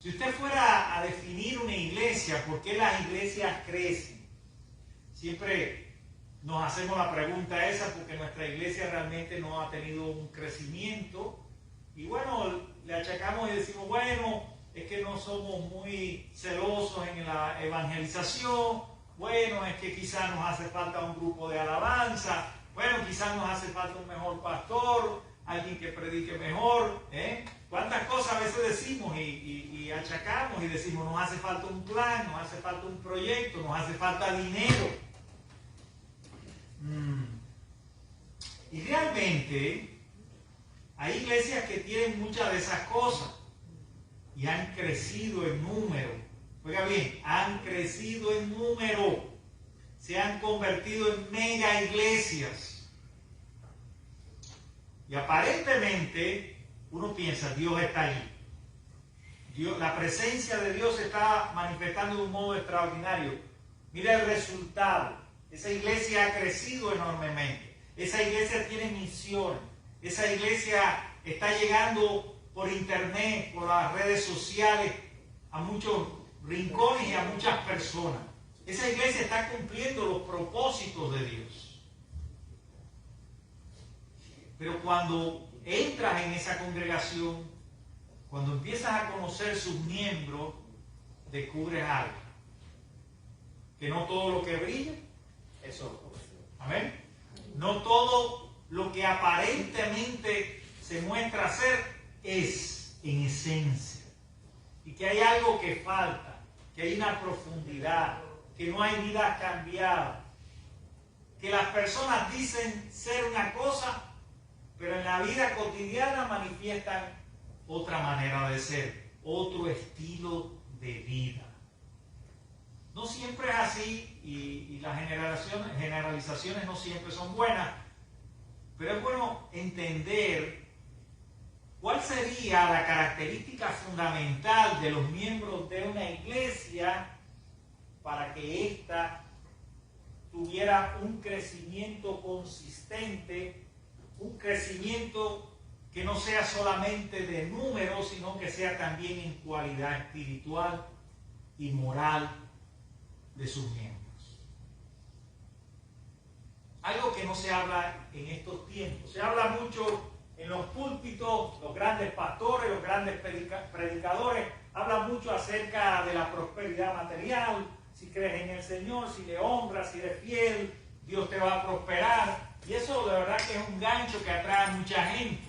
Si usted fuera a definir una iglesia, ¿por qué las iglesias crecen? Siempre nos hacemos la pregunta esa porque nuestra iglesia realmente no ha tenido un crecimiento. Y bueno, le achacamos y decimos, bueno, es que no somos muy celosos en la evangelización. Bueno, es que quizás nos hace falta un grupo de alabanza. Bueno, quizás nos hace falta un mejor pastor, alguien que predique mejor. ¿Cuántas cosas a veces decimos y achacamos y decimos, nos hace falta un plan, nos hace falta un proyecto, nos hace falta dinero? Y realmente hay iglesias que tienen muchas de esas cosas y han crecido en número. Oiga bien, han crecido en número. Se han convertido en mega iglesias. Y aparentemente uno piensa, Dios está allí. La presencia de Dios se está manifestando de un modo extraordinario. Mira el resultado. Esa iglesia ha crecido enormemente. Esa iglesia tiene misión. Esa iglesia está llegando por internet, por las redes sociales, a muchos rincones y a muchas personas. Esa iglesia está cumpliendo los propósitos de Dios. Pero cuando entras en esa congregación, cuando empiezas a conocer sus miembros, descubres algo. Que no todo lo que brilla es oro. Amén. No todo lo que aparentemente se muestra ser es en esencia. Y que hay algo que falta, que hay una profundidad, que no hay vida cambiada. Que las personas dicen ser una cosa, pero en la vida cotidiana manifiestan otra manera de ser, otro estilo de vida. No siempre es así y las generalizaciones no siempre son buenas, pero es bueno entender cuál sería la característica fundamental de los miembros de una iglesia para que ésta tuviera un crecimiento consistente, un crecimiento que no sea solamente de números, sino que sea también en cualidad espiritual y moral de sus miembros. Algo que no se habla en estos tiempos. Se habla mucho en los púlpitos, los grandes pastores, los grandes predicadores, hablan mucho acerca de la prosperidad material. Si crees en el Señor, si le honras, si eres fiel, Dios te va a prosperar. Y eso de verdad que es un gancho que atrae a mucha gente.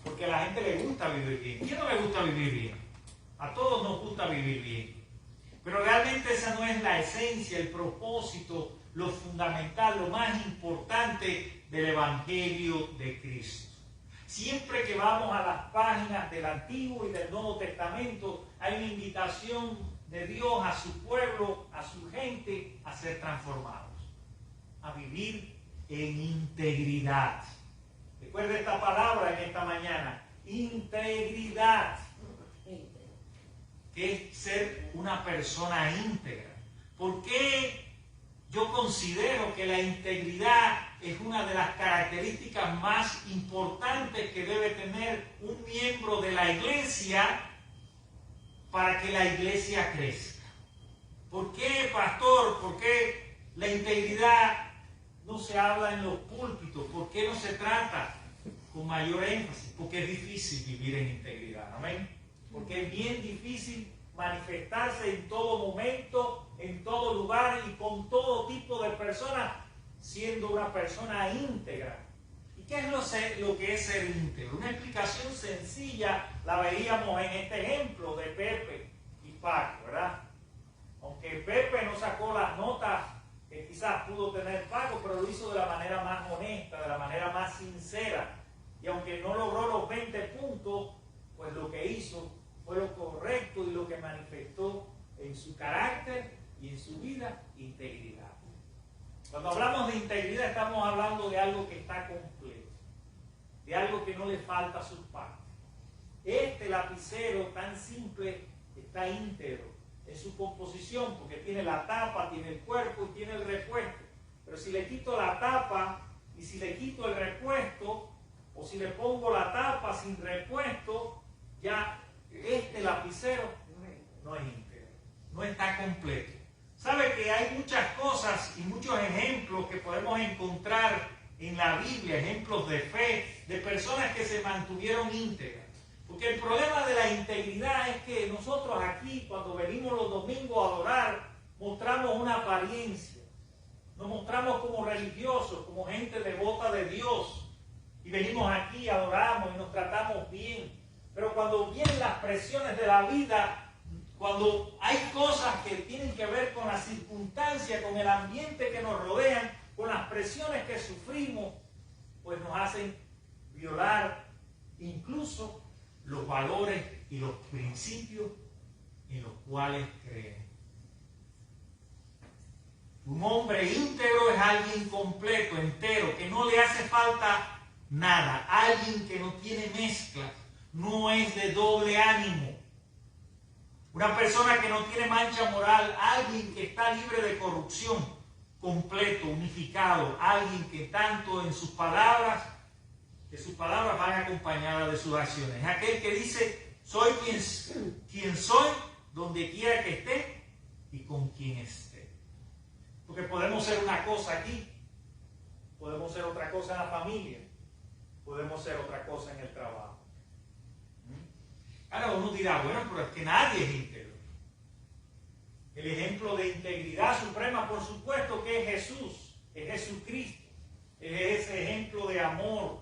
Porque a la gente le gusta vivir bien. ¿Quién no le gusta vivir bien? A todos nos gusta vivir bien. Pero realmente esa no es la esencia, el propósito, lo fundamental, lo más importante del Evangelio de Cristo. Siempre que vamos a las páginas del Antiguo y del Nuevo Testamento, hay una invitación de Dios a su pueblo, a su gente, a ser transformados, a vivir en integridad. Recuerde esta palabra en esta mañana, integridad, que es ser una persona íntegra. ¿Por qué yo considero que la integridad es una de las características más importantes que debe tener un miembro de la iglesia para que la iglesia crezca? ¿Por qué, pastor? ¿Por qué la integridad no se habla en los púlpitos? ¿Por qué no se trata con mayor énfasis? Porque es difícil vivir en integridad. Amén. Porque es bien difícil manifestarse en todo momento, en todo lugar y con todo tipo de personas, siendo una persona íntegra. ¿Y qué es lo que es ser íntegro? Una explicación sencilla la veíamos en este ejemplo de Pepe y Paco, ¿verdad? Aunque Pepe no sacó las notas que quizás pudo tener Paco, pero lo hizo de la manera más honesta, de la manera más sincera. Y aunque no logró los 20 puntos, pues lo que hizo fue lo correcto y lo que manifestó en su carácter y en su vida, integridad. Cuando hablamos de integridad estamos hablando de algo que está completo, de algo que no le falta a sus partes. Este lapicero tan simple está íntegro en su composición porque tiene la tapa, tiene el cuerpo y tiene el repuesto. Pero si le quito la tapa y si le quito el repuesto, o si le pongo la tapa sin repuesto, ya este lapicero no es íntegro, no está completo. Sabe que hay muchas cosas y muchos ejemplos que podemos encontrar en la Biblia, ejemplos de fe, de personas que se mantuvieron íntegras. Porque el problema de la integridad es que nosotros aquí, cuando venimos los domingos a adorar, mostramos una apariencia. Nos mostramos como religiosos, como gente devota de Dios. Y venimos aquí, adoramos y nos tratamos bien. Pero cuando vienen las presiones de la vida, cuando hay cosas que tienen que ver con la circunstancia, con el ambiente que nos rodean, con las presiones que sufrimos, pues nos hacen violar incluso los valores y los principios en los cuales creemos. Un hombre íntegro es alguien completo, entero, que no le hace falta nada, alguien que no tiene mezclas, no es de doble ánimo. Una persona que no tiene mancha moral, alguien que está libre de corrupción, completo, unificado, alguien que tanto en sus palabras, que sus palabras van acompañadas de sus acciones. Es aquel que dice, soy quien soy, donde quiera que esté y con quien esté. Porque podemos ser una cosa aquí, podemos ser otra cosa en la familia, podemos ser otra cosa en el trabajo. Ahora uno dirá, bueno, pero es que nadie es íntegro. El ejemplo de integridad suprema, por supuesto, que es Jesús, es Jesucristo. Es ese ejemplo de amor,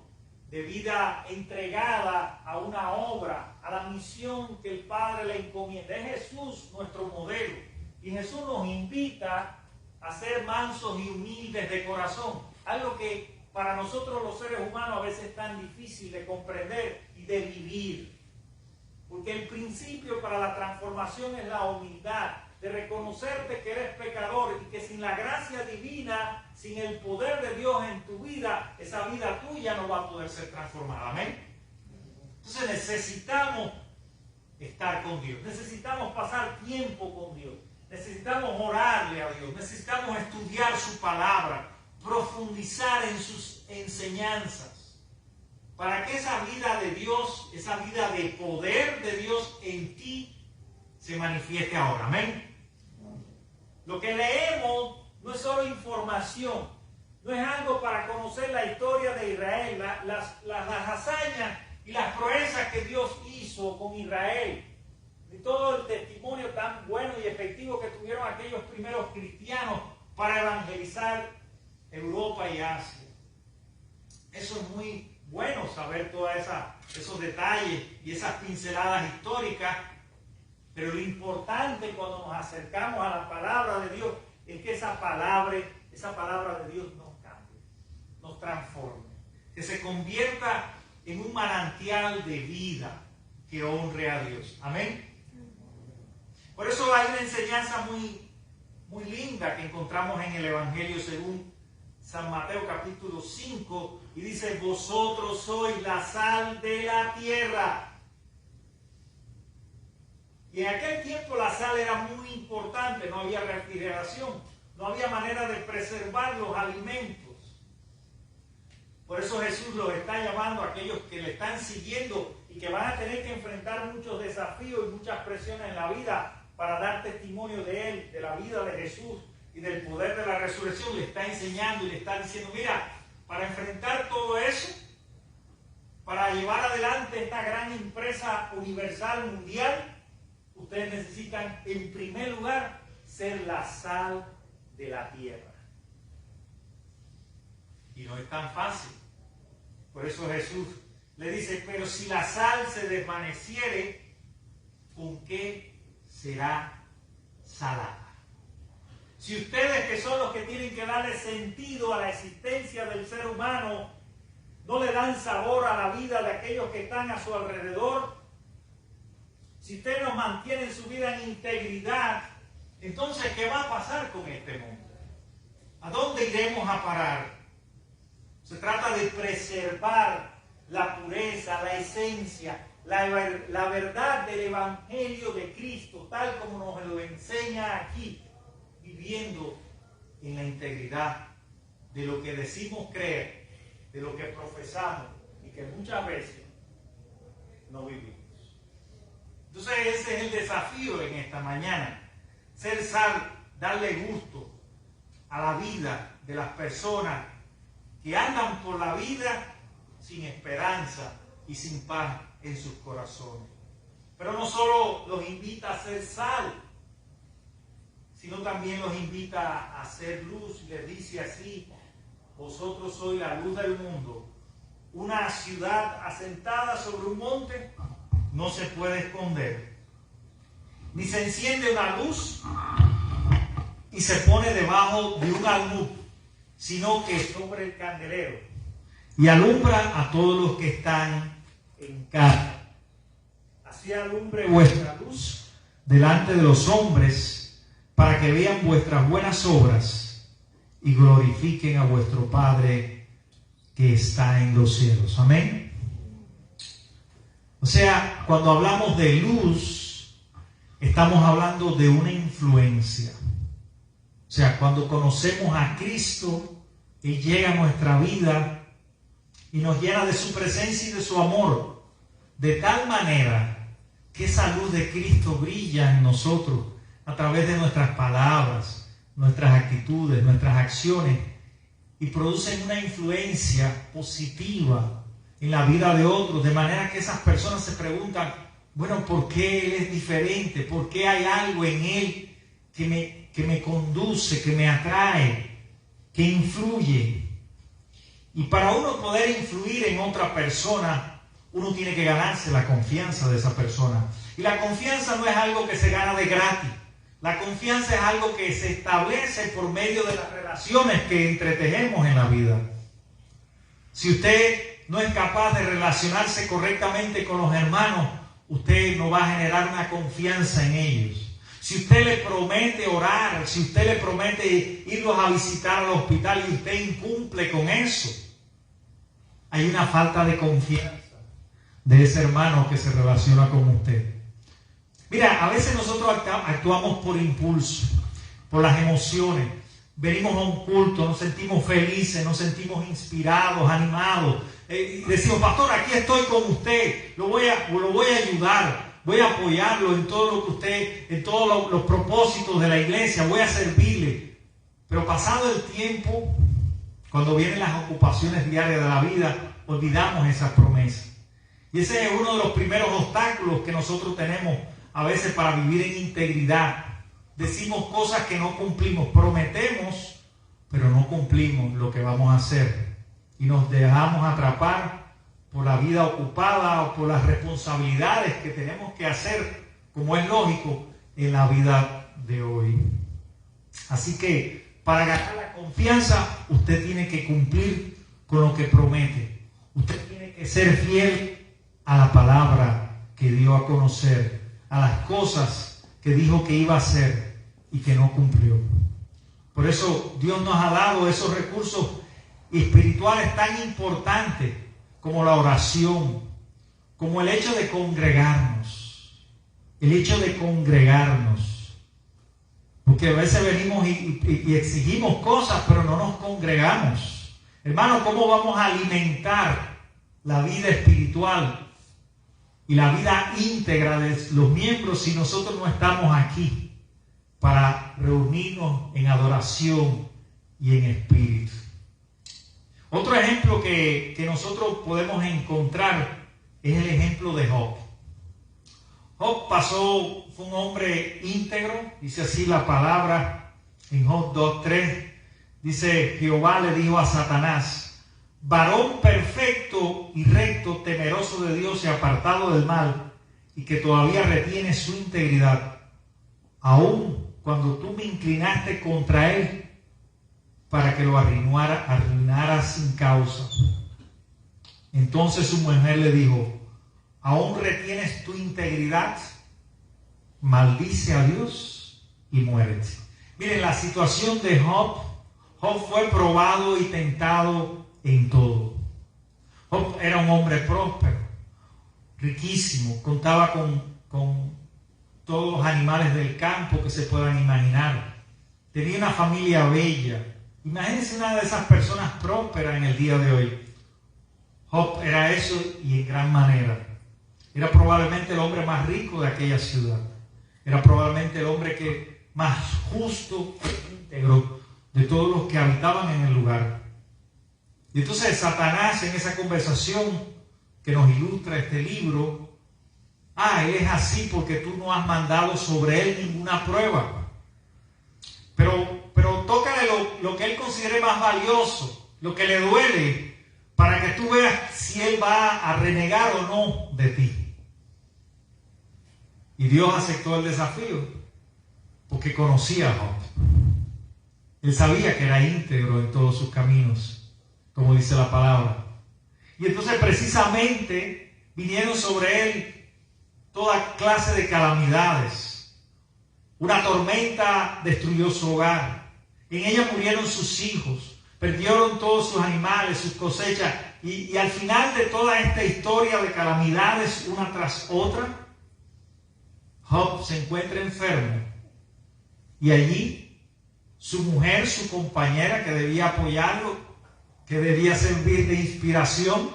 de vida entregada a una obra, a la misión que el Padre le encomienda. Es Jesús nuestro modelo. Y Jesús nos invita a ser mansos y humildes de corazón. Algo que para nosotros los seres humanos a veces es tan difícil de comprender y de vivir. Porque el principio para la transformación es la humildad, de reconocerte que eres pecador y que sin la gracia divina, sin el poder de Dios en tu vida, esa vida tuya no va a poder ser transformada. Amén. Entonces necesitamos estar con Dios, necesitamos pasar tiempo con Dios, necesitamos orarle a Dios, necesitamos estudiar su palabra, profundizar en sus enseñanzas, para que esa vida de Dios, esa vida de poder de Dios en ti se manifieste ahora. Amén. Lo que leemos no es solo información, no es algo para conocer la historia de Israel, las hazañas y las proezas que Dios hizo con Israel, y todo el testimonio tan bueno y efectivo que tuvieron aquellos primeros cristianos para evangelizar Europa y Asia. Eso es muy bueno, saber todos esos detalles y esas pinceladas históricas. Pero lo importante cuando nos acercamos a la palabra de Dios es que esa palabra de Dios nos cambie, nos transforme, que se convierta en un manantial de vida que honre a Dios. Amén. Por eso hay una enseñanza muy, muy linda que encontramos en el Evangelio según San Mateo capítulo 5 y dice, vosotros sois la sal de la tierra. Y en aquel tiempo la sal era muy importante, no había refrigeración, no había manera de preservar los alimentos. Por eso Jesús los está llamando a aquellos que le están siguiendo y que van a tener que enfrentar muchos desafíos y muchas presiones en la vida para dar testimonio de Él, de la vida de Jesús y del poder de la resurrección. Le está enseñando y le está diciendo, mira, para enfrentar todo eso, para llevar adelante esta gran empresa universal mundial, ustedes necesitan, en primer lugar, ser la sal de la tierra. Y no es tan fácil. Por eso Jesús le dice, pero si la sal se desvaneciere, ¿con qué será salada? Si ustedes, que son los que tienen que darle sentido a la existencia del ser humano, no le dan sabor a la vida de aquellos que están a su alrededor, si ustedes no mantienen su vida en integridad, entonces, ¿qué va a pasar con este mundo? ¿A dónde iremos a parar? Se trata de preservar la pureza, la esencia, la verdad del Evangelio de Cristo, tal como nos lo enseña aquí, viviendo en la integridad de lo que decimos creer, de lo que profesamos y que muchas veces no vivimos. Entonces ese es el desafío en esta mañana. Ser sal, darle gusto a la vida de las personas que andan por la vida sin esperanza y sin paz en sus corazones. Pero no solo los invita a ser sal, sino también los invita a ser luz. Y les dice así: vosotros sois la luz del mundo. Una ciudad asentada sobre un monte no se puede esconder, ni se enciende una luz y se pone debajo de un almud, sino que sobre el candelero, y alumbra a todos los que están en casa. Así alumbre vuestra luz delante de los hombres, para que vean vuestras buenas obras y glorifiquen a vuestro Padre que está en los cielos. Amén. O sea, cuando hablamos de luz, estamos hablando de una influencia. O sea, cuando conocemos a Cristo, Él llega a nuestra vida y nos llena de su presencia y de su amor, de tal manera que esa luz de Cristo brilla en nosotros a través de nuestras palabras, nuestras actitudes, nuestras acciones, y producen una influencia positiva en la vida de otros, de manera que esas personas se preguntan: bueno, ¿por qué Él es diferente? ¿Por qué hay algo en Él que me conduce, que me atrae, que influye? Y para uno poder influir en otra persona, uno tiene que ganarse la confianza de esa persona. Y la confianza no es algo que se gana de gratis. La confianza es algo que se establece por medio de las relaciones que entretejemos en la vida. Si usted no es capaz de relacionarse correctamente con los hermanos, usted no va a generar una confianza en ellos. Si usted le promete orar, si usted le promete irlos a visitar al hospital y usted incumple con eso, hay una falta de confianza de ese hermano que se relaciona con usted. Mira, a veces nosotros actuamos por impulso, por las emociones. Venimos a un culto, nos sentimos felices, nos sentimos inspirados, animados. Y decimos: pastor, aquí estoy con usted, lo voy a ayudar, voy a apoyarlo en todo lo que usted, en todos los propósitos de la iglesia, voy a servirle. Pero pasado el tiempo, cuando vienen las ocupaciones diarias de la vida, olvidamos esas promesas. Y ese es uno de los primeros obstáculos que nosotros tenemos a veces para vivir en integridad. Decimos cosas que no cumplimos, prometemos, pero no cumplimos lo que vamos a hacer. Y nos dejamos atrapar por la vida ocupada o por las responsabilidades que tenemos que hacer, como es lógico, en la vida de hoy. Así que para ganar la confianza, usted tiene que cumplir con lo que promete. Usted tiene que ser fiel a la palabra que dio a conocer, a las cosas que dijo que iba a hacer y que no cumplió. Por eso Dios nos ha dado esos recursos espirituales tan importantes como la oración, como el hecho de congregarnos. El hecho de congregarnos. Porque a veces venimos y exigimos cosas, pero no nos congregamos. Hermano, ¿cómo vamos a alimentar la vida espiritual y la vida íntegra de los miembros si nosotros no estamos aquí para reunirnos en adoración y en espíritu? Otro ejemplo que nosotros podemos encontrar es el ejemplo de Job. Job fue un hombre íntegro, dice así la palabra en Job 2:3. Dice: Jehová le dijo a Satanás: varón perfecto y recto, temeroso de Dios y apartado del mal, y que todavía retiene su integridad, aun cuando tú me inclinaste contra él para que lo arruinara sin causa. Entonces su mujer le dijo: ¿aún retienes tu integridad? Maldice a Dios y muérete. Miren, la situación de Job fue probado y tentado en todo. Job era un hombre próspero, riquísimo, contaba con todos los animales del campo que se puedan imaginar. Tenía una familia bella. Imagínense una de esas personas prósperas en el día de hoy. Job era eso y en gran manera. Era probablemente el hombre más rico de aquella ciudad. Era probablemente el hombre más justo e íntegro de todos los que habitaban en el lugar. Y entonces Satanás, en esa conversación que nos ilustra este libro, él es así porque tú no has mandado sobre él ninguna prueba. Pero tócale lo que él considere más valioso, lo que le duele, para que tú veas si él va a renegar o no de ti. Y Dios aceptó el desafío porque conocía a Job. Él sabía que era íntegro en todos sus caminos, como dice la palabra. Y entonces precisamente vinieron sobre él toda clase de calamidades. Una tormenta destruyó su hogar. En ella murieron sus hijos. Perdieron todos sus animales, sus cosechas. Y al final de toda esta historia de calamidades, una tras otra, Job se encuentra enfermo. Y allí su mujer, su compañera que debía apoyarlo, que debía servir de inspiración,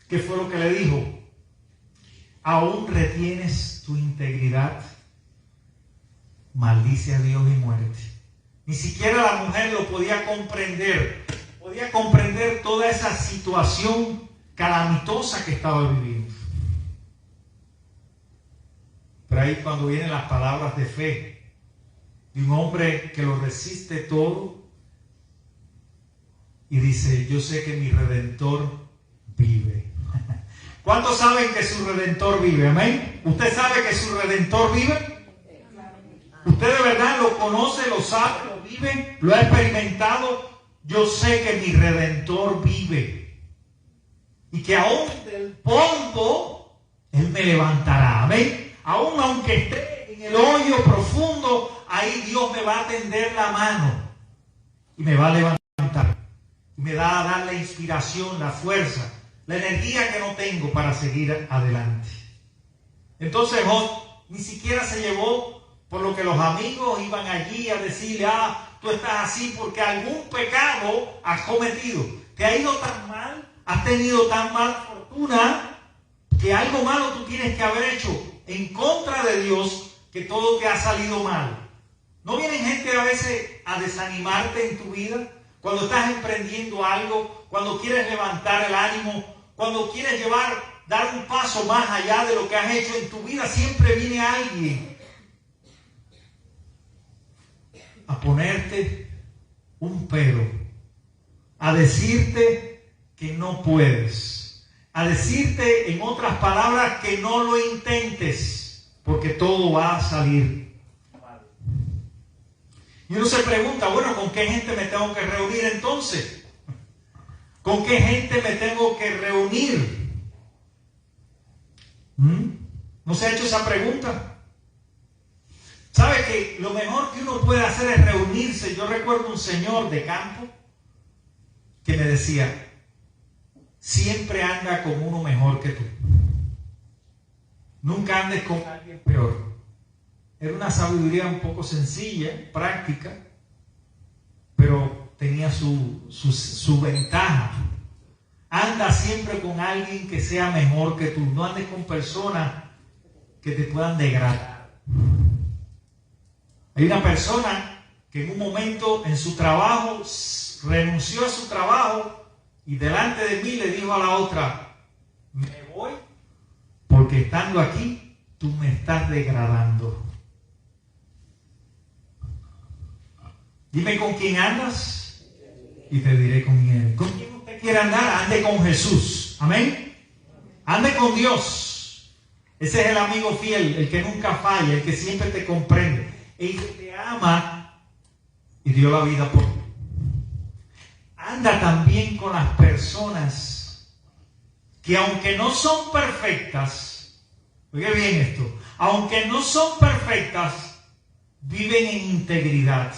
¿qué fue lo que le dijo? ¿Aún retienes tu integridad? Maldice a Dios y muérete. Ni siquiera la mujer lo podía comprender. Podía comprender toda esa situación calamitosa que estaba viviendo. Pero ahí cuando vienen las palabras de fe de un hombre que lo resiste todo y dice, yo sé que mi Redentor vive. ¿Cuántos saben que su Redentor vive? Amén. ¿Usted sabe que su Redentor vive? ¿Usted de verdad lo conoce, lo sabe, lo vive, lo ha experimentado? Yo sé que mi Redentor vive y que aún del polvo Él me levantará. Amén. Aún aunque esté en el hoyo profundo, ahí Dios me va a tender la mano y me va a levantar y me va a dar la inspiración, la fuerza, la energía que no tengo para seguir adelante. Entonces Job ni siquiera se llevó por lo que los amigos iban allí a decirle, tú estás así porque algún pecado has cometido. Te ha ido tan mal, has tenido tan mala fortuna que algo malo tú tienes que haber hecho en contra de Dios, que todo te ha salido mal. ¿No vienen gente a veces a desanimarte en tu vida? Cuando estás emprendiendo algo, cuando quieres levantar el ánimo, cuando quieres dar un paso más allá de lo que has hecho en tu vida, siempre viene alguien a ponerte un pero, a decirte que no puedes, a decirte en otras palabras que no lo intentes, porque todo va a salir mal. Y uno se pregunta, bueno, ¿con qué gente me tengo que reunir entonces? ¿Con qué gente me tengo que reunir? ¿No se ha hecho esa pregunta? ¿Sabe que lo mejor que uno puede hacer es reunirse? Yo recuerdo un señor de campo que me decía, siempre anda con uno mejor que tú. Nunca andes con alguien peor. Era una sabiduría un poco sencilla, práctica, pero tenía su ventaja. Anda siempre con alguien que sea mejor que tú. No andes con personas que te puedan degradar. Hay una persona que en un momento en su trabajo renunció a su trabajo y delante de mí le dijo a la otra, me voy porque estando aquí tú me estás degradando. Dime con quién andas y te diré con quién. ¿Con quién usted quiere andar? Ande con Jesús. Amén. Ande con Dios. Ese es el amigo fiel, el que nunca falla, el que siempre te comprende, el que te ama y dio la vida por ti. Anda también con las personas que aunque no son perfectas, oiga bien esto, aunque no son perfectas, viven en integridad.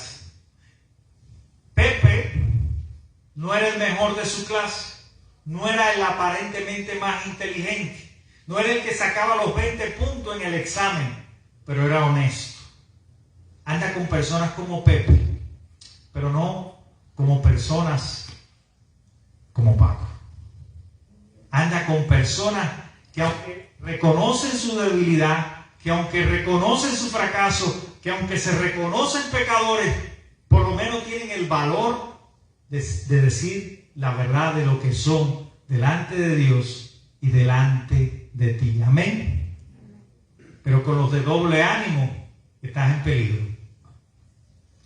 Pepe no era el mejor de su clase, no era el aparentemente más inteligente, no era el que sacaba los 20 puntos en el examen, pero era honesto. Anda con personas como Pepe, pero no como personas como Paco. Anda con personas que aunque reconocen su debilidad, que aunque reconocen su fracaso, que aunque se reconocen pecadores, por lo menos tienen el valor de decir la verdad de lo que son delante de Dios y delante de ti. Amén. Pero con los de doble ánimo estás en peligro.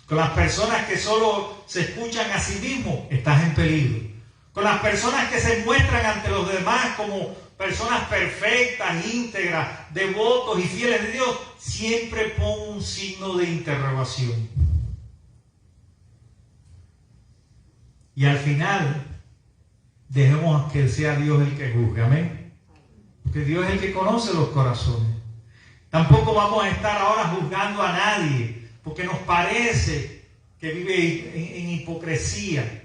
Con las personas que solo se escuchan a sí mismos estás en peligro. Con las personas que se muestran ante los demás como personas perfectas, íntegras, devotos y fieles de Dios, siempre pon un signo de interrogación. Y al final, dejemos que sea Dios el que juzgue. Amén. Porque Dios es el que conoce los corazones. Tampoco vamos a estar ahora juzgando a nadie, porque nos parece que vive en hipocresía,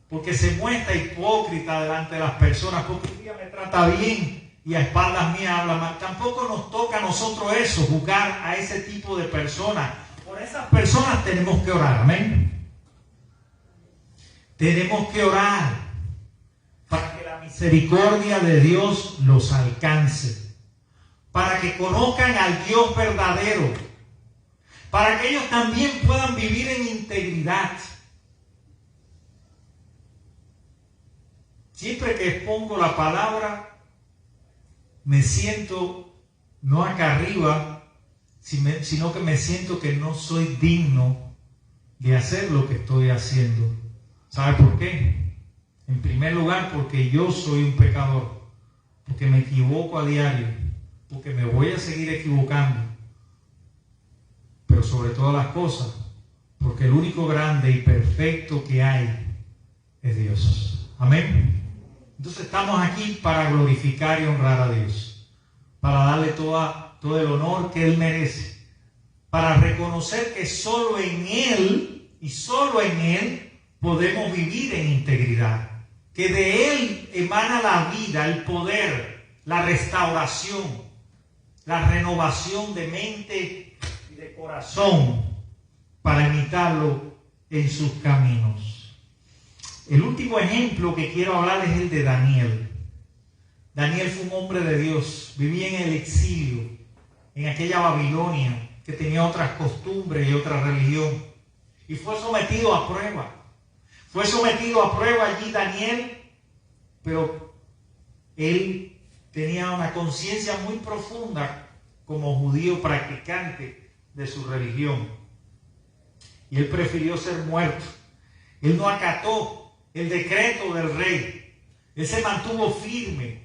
porque se muestra hipócrita delante de las personas, porque un día me trata bien y a espaldas mías habla mal. Tampoco nos toca a nosotros eso, juzgar a ese tipo de personas. Por esas personas tenemos que orar. Amén. Tenemos que orar para que la misericordia de Dios los alcance, para que conozcan al Dios verdadero, para que ellos también puedan vivir en integridad. Siempre que expongo la palabra, me siento no acá arriba, sino que me siento que no soy digno de hacer lo que estoy haciendo. ¿Sabe por qué? En primer lugar, porque yo soy un pecador, porque me equivoco a diario, porque me voy a seguir equivocando, pero sobre todas las cosas, porque el único grande y perfecto que hay es Dios. Amén. Entonces estamos aquí para glorificar y honrar a Dios, para darle todo el honor que Él merece, para reconocer que solo en Él y solo en Él podemos vivir en integridad, que de Él emana la vida, el poder, la restauración, la renovación de mente y de corazón para imitarlo en sus caminos. El último ejemplo que quiero hablar es el de Daniel. Daniel fue un hombre de Dios, vivía en el exilio, en aquella Babilonia que tenía otras costumbres y otra religión, y fue sometido a prueba. Fue sometido a prueba allí Daniel, pero él tenía una conciencia muy profunda como judío practicante de su religión. Y él prefirió ser muerto. Él no acató el decreto del rey. Él se mantuvo firme.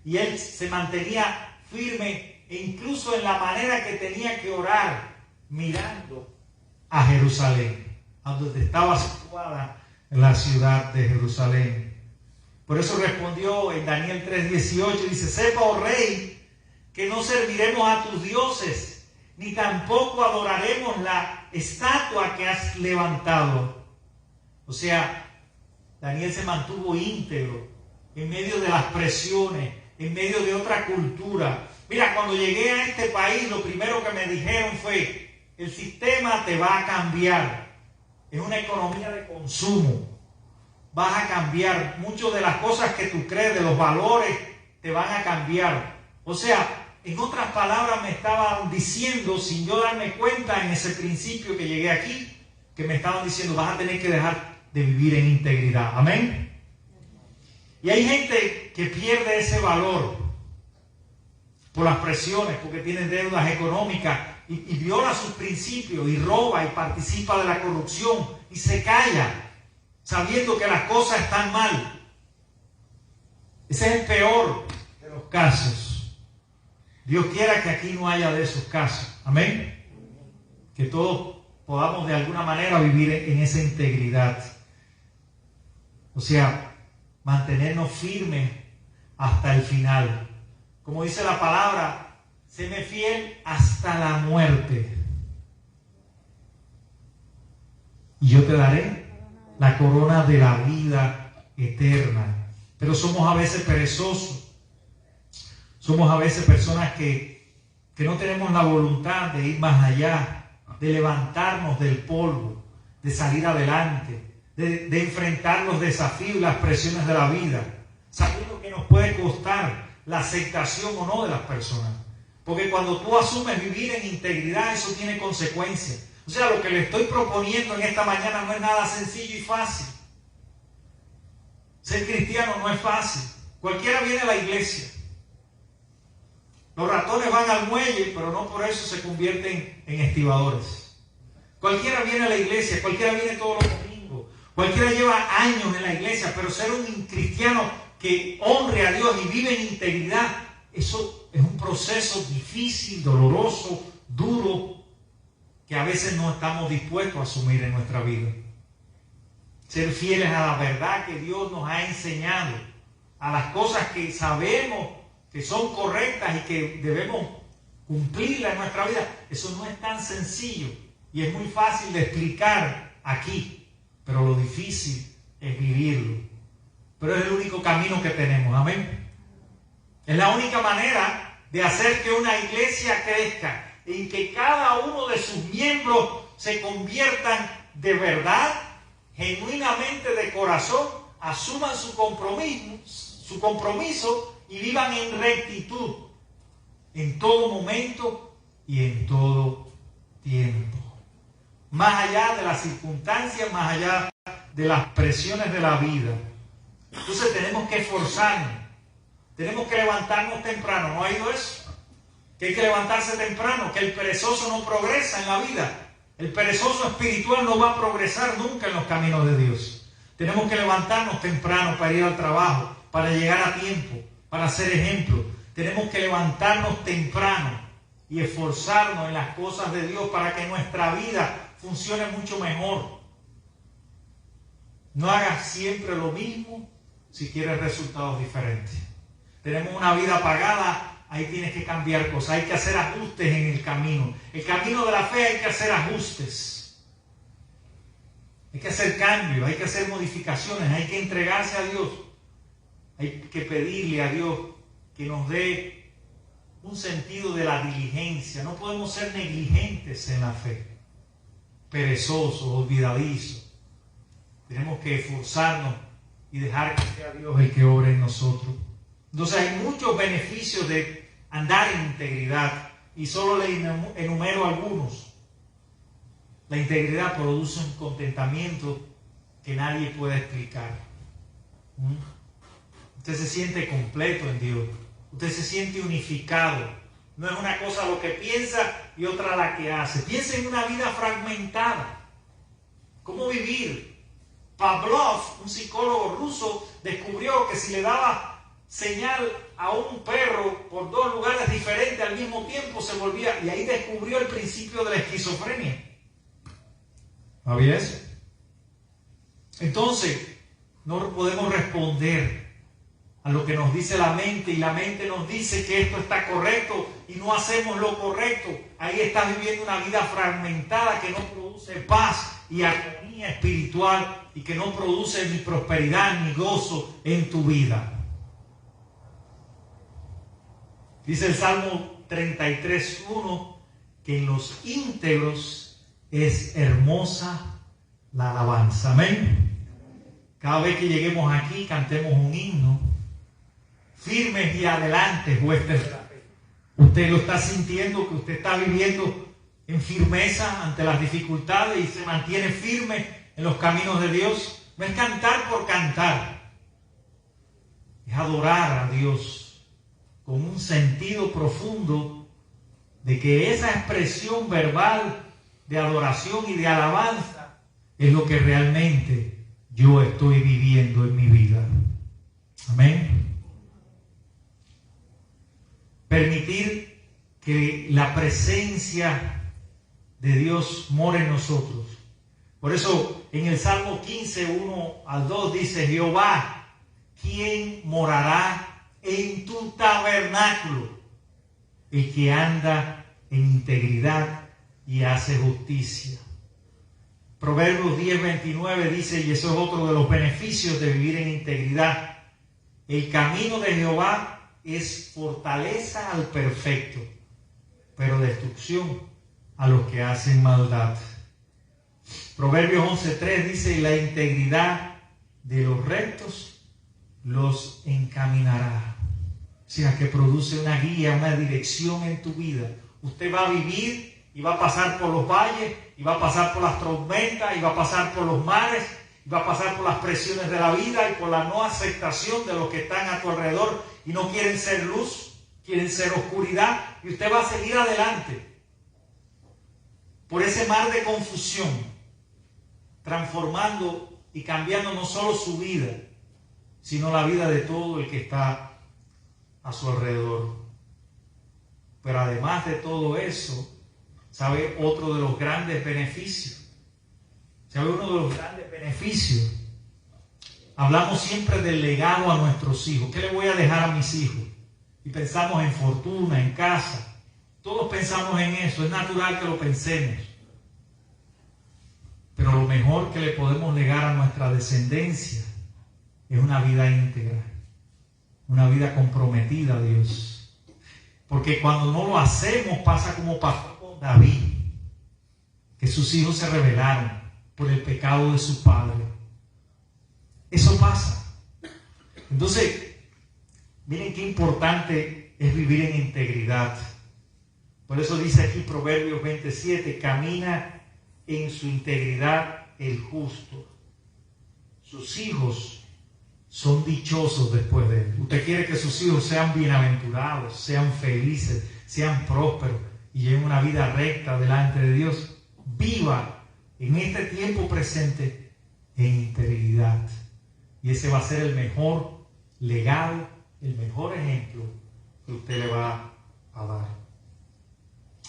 Y él se mantenía firme e incluso en la manera que tenía que orar, mirando a Jerusalén, a donde estaba situada la ciudad de Jerusalén. Por eso respondió en Daniel 3:18, dice: sepa, oh rey, que no serviremos a tus dioses, ni tampoco adoraremos la estatua que has levantado. O sea, Daniel se mantuvo íntegro en medio de las presiones, en medio de otra cultura. Mira, cuando llegué a este país, lo primero que me dijeron fue: el sistema te va a cambiar. Es una economía de consumo. Vas a cambiar. Muchas de las cosas que tú crees, de los valores, te van a cambiar. O sea, en otras palabras, me estaban diciendo, sin yo darme cuenta en ese principio que llegué aquí, que me estaban diciendo: vas a tener que dejar de vivir en integridad. Amén. Y hay gente que pierde ese valor por las presiones, porque tienen deudas económicas y viola sus principios y roba y participa de la corrupción y se calla sabiendo que las cosas están mal. Ese es el peor de los casos. Dios quiera que aquí no haya de esos casos. Amén. Que todos podamos de alguna manera vivir en esa integridad. O sea, mantenernos firmes hasta el final. Como dice la palabra, séme fiel hasta la muerte, y yo te daré la corona de la vida eterna. Pero somos a veces perezosos. Somos a veces personas que no tenemos la voluntad de ir más allá, de levantarnos del polvo, de salir adelante, de enfrentar los desafíos y las presiones de la vida, sabiendo que nos puede costar, la aceptación o no de las personas. Porque cuando tú asumes vivir en integridad, eso tiene consecuencias. O sea, lo que le estoy proponiendo en esta mañana no es nada sencillo y fácil. Ser cristiano no es fácil. Cualquiera viene a la iglesia. Los ratones van al muelle, pero no por eso se convierten en estibadores. Cualquiera viene a la iglesia, cualquiera viene todos los domingos. Cualquiera lleva años en la iglesia, pero ser un cristiano que honre a Dios y vive en integridad, eso es un proceso difícil, doloroso, duro, que a veces no estamos dispuestos a asumir en nuestra vida. Ser fieles a la verdad que Dios nos ha enseñado, a las cosas que sabemos que son correctas y que debemos cumplirlas en nuestra vida, eso no es tan sencillo y es muy fácil de explicar aquí, pero lo difícil es vivirlo. Pero es el único camino que tenemos, amén. Es la única manera de hacer que una iglesia crezca, en que cada uno de sus miembros se conviertan de verdad, genuinamente de corazón, asuman su compromiso y vivan en rectitud en todo momento y en todo tiempo. Más allá de las circunstancias, más allá de las presiones de la vida. Entonces tenemos que esforzarnos, tenemos que levantarnos temprano. ¿No ha oído eso? Que hay que levantarse temprano, que el perezoso no progresa en la vida. El perezoso espiritual no va a progresar nunca en los caminos de Dios. Tenemos que levantarnos temprano para ir al trabajo, para llegar a tiempo, para ser ejemplo. Tenemos que levantarnos temprano y esforzarnos en las cosas de Dios para que nuestra vida funcione mucho mejor. No hagas siempre lo mismo si quieres resultados diferentes. Tenemos una vida apagada. Ahí tienes que cambiar cosas, hay que hacer ajustes en el camino. El camino de la fe hay que hacer ajustes. Hay que hacer cambios, hay que hacer modificaciones, hay que entregarse a Dios. Hay que pedirle a Dios que nos dé un sentido de la diligencia. No podemos ser negligentes en la fe, perezosos, olvidadizos. Tenemos que esforzarnos y dejar que sea Dios el que obre en nosotros. Entonces hay muchos beneficios de andar en integridad y solo le enumero algunos. La integridad produce un contentamiento que nadie puede explicar. Usted se siente completo en Dios. Usted se siente unificado. No es una cosa lo que piensa y otra la que hace. Piensa en una vida fragmentada. ¿Cómo vivir? Pavlov, un psicólogo ruso, descubrió que si le daba señal a un perro por dos lugares diferentes al mismo tiempo se volvía, y ahí descubrió el principio de la esquizofrenia. ¿Sabía eso? Entonces, no podemos responder a lo que nos dice la mente, y la mente nos dice que esto está correcto y no hacemos lo correcto. Ahí estás viviendo una vida fragmentada que no produce paz y armonía espiritual y que no produce ni prosperidad ni gozo en tu vida. Dice el Salmo 33:1 que en los íntegros es hermosa la alabanza. Amén. Cada vez que lleguemos aquí, cantemos un himno. Firmes y adelante, huestes de la fe. Usted lo está sintiendo, que usted está viviendo en firmeza ante las dificultades y se mantiene firme en los caminos de Dios. No es cantar por cantar, es adorar a Dios con un sentido profundo de que esa expresión verbal de adoración y de alabanza es lo que realmente yo estoy viviendo en mi vida. Amén. Permitir que la presencia de Dios more en nosotros. Por eso en el Salmo 15:1-2 dice: Jehová, ¿quién morará en tu tabernáculo? El que anda en integridad y hace justicia. Proverbios 10:29 dice, y eso es otro de los beneficios de vivir en integridad: el camino de Jehová es fortaleza al perfecto, pero destrucción a los que hacen maldad. Proverbios 11:3 dice, la integridad de los rectos los encaminará. sea, que produce una guía, una dirección en tu vida. Usted va a vivir y va a pasar por los valles, y va a pasar por las tormentas, y va a pasar por los mares, y va a pasar por las presiones de la vida y por la no aceptación de los que están a tu alrededor y no quieren ser luz, quieren ser oscuridad, y usted va a seguir adelante por ese mar de confusión, transformando y cambiando no solo su vida, sino la vida de todo el que está a su alrededor. Pero además de todo eso, ¿sabe otro de los grandes beneficios? ¿Sabe uno de los grandes beneficios? Hablamos siempre del legado a nuestros hijos. ¿Qué le voy a dejar a mis hijos? Y pensamos en fortuna, en casa. Todos pensamos en eso, es natural que lo pensemos. Pero lo mejor que le podemos legar a nuestra descendencia es una vida íntegra, una vida comprometida a Dios. Porque cuando no lo hacemos pasa como pasó con David, que sus hijos se rebelaron por el pecado de su padre. Eso pasa. Entonces, miren qué importante es vivir en integridad. Por eso dice aquí Proverbios 27, camina en su integridad el justo. Sus hijos son dichosos después de él. Usted quiere que sus hijos sean bienaventurados, sean felices, sean prósperos y lleven una vida recta delante de Dios. Viva en este tiempo presente en integridad. Y ese va a ser el mejor legado, el mejor ejemplo que usted le va a dar.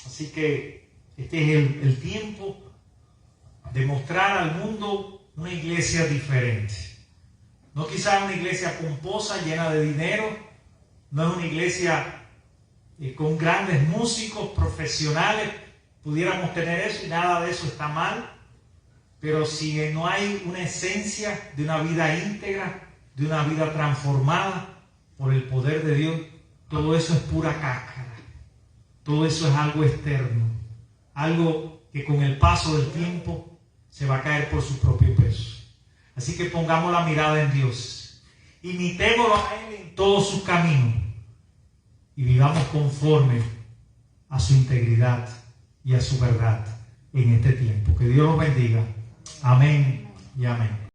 Así que este es el tiempo de mostrar al mundo una iglesia diferente. No quizás una iglesia pomposa, llena de dinero, no es una iglesia con grandes músicos profesionales. Pudiéramos tener eso y nada de eso está mal, pero si no hay una esencia de una vida íntegra, de una vida transformada por el poder de Dios, todo eso es pura cáscara, todo eso es algo externo, algo que con el paso del tiempo se va a caer por su propio peso. Así que pongamos la mirada en Dios, imitémoslo a Él en todos sus caminos y vivamos conforme a su integridad y a su verdad en este tiempo. Que Dios los bendiga. Amén y amén.